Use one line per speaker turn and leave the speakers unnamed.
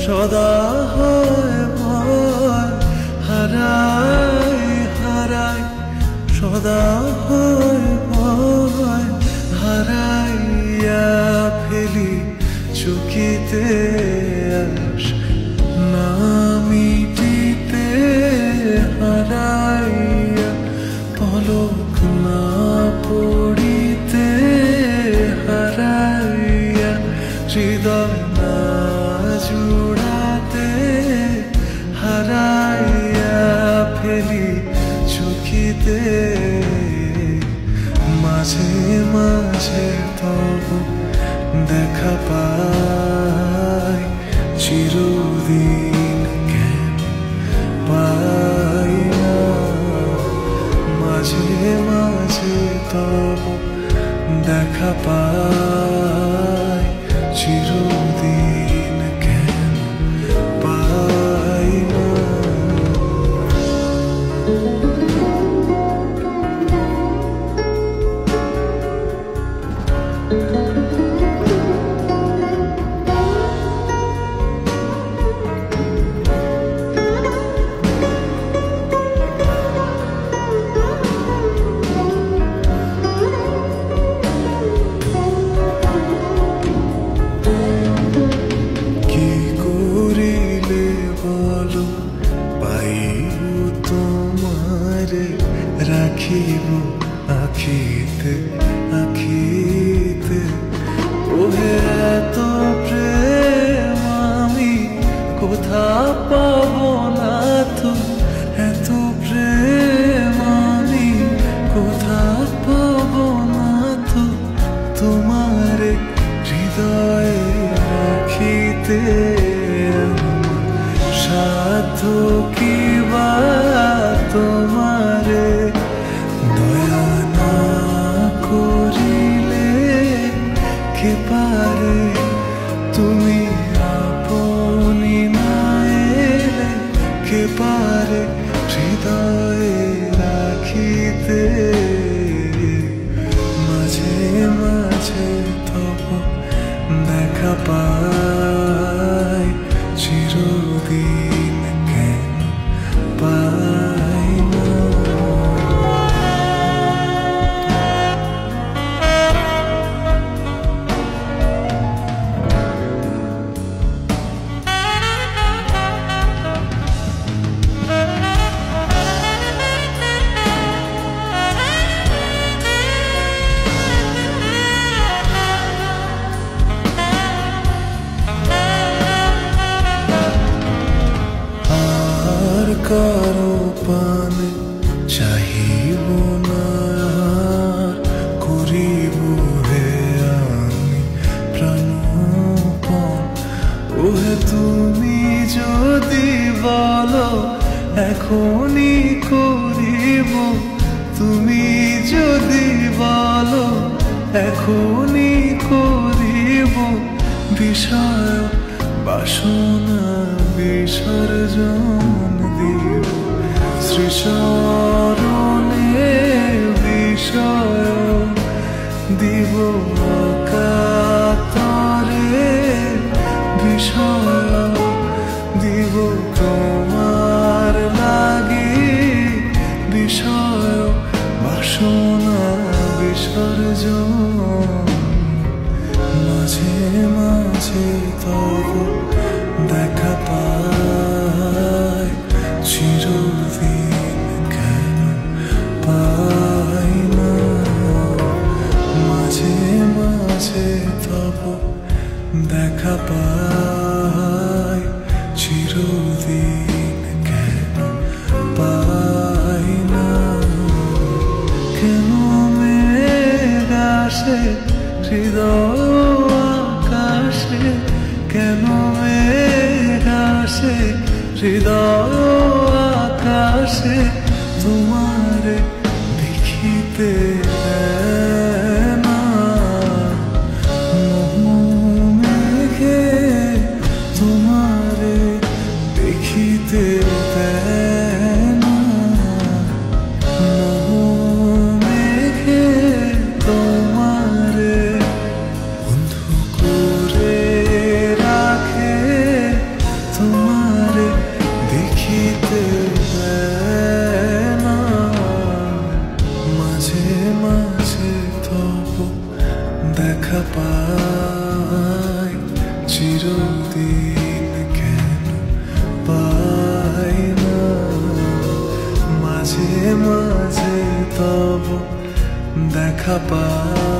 সদা হয় ভয়, হারাই হারাই সদা হয় ভয়, হারাইয়া ফেলি চকিতে আস না মিটিতে, হারাইয়া পলক না পড়িতে, হারাইয়া হৃদয় না জুড়াতে, হারাইয়া ফেলি চকিতে। মাঝে মাঝে তব দেখা পাই, চিরদিন কেন পাই না। মাঝে মাঝে তব দেখা পাই, চিরদিন কেন পাই না। রাখিব আখিতে আখিতে, ওহে এত প্রেম আমি কোথা পাব না তো, এত প্রেম আমি কোথা পাব না তো, তোমারে হৃদয়ে রাখিতে। সাধ্য কি বা তোমারে দয়া না করিলে, কে পারে তুমি আপনি না এলে, কে পারে হৃদয়ে রাখিতে। মাঝে মাঝে তব দেখা পাই, চিরদিন কেন পাই না। কারো পানে চাহিব না, করিব হে আমি প্রাণপণ। ওহে তুমি যদি বলো এখনই করিব, তুমি যদি বলো এখনই করিব, বিষয় বাসনা বিসর্জন দিব, শ্রীচরণে বিষয় দিব অকাতরে, বিষয় দিব তোমার লাগি, বিষয় বাসনা বিসর্জন। মাঝে মাঝে তব দেখা পাই, চিরদিন কেন পাই না। মাঝে মাঝে তব দেখা পাই, চিরদিন কেন পাই না। কেন মেঘ আসে হৃদয় আকাশে, কেন মেঘ আসে হৃদয় আকাশে, তোমারে দেখিতে না। মেঘে তোমারে দেখিতে না, মেঘে তোমারে বন্ধু করে রাখে, দেখা পাই।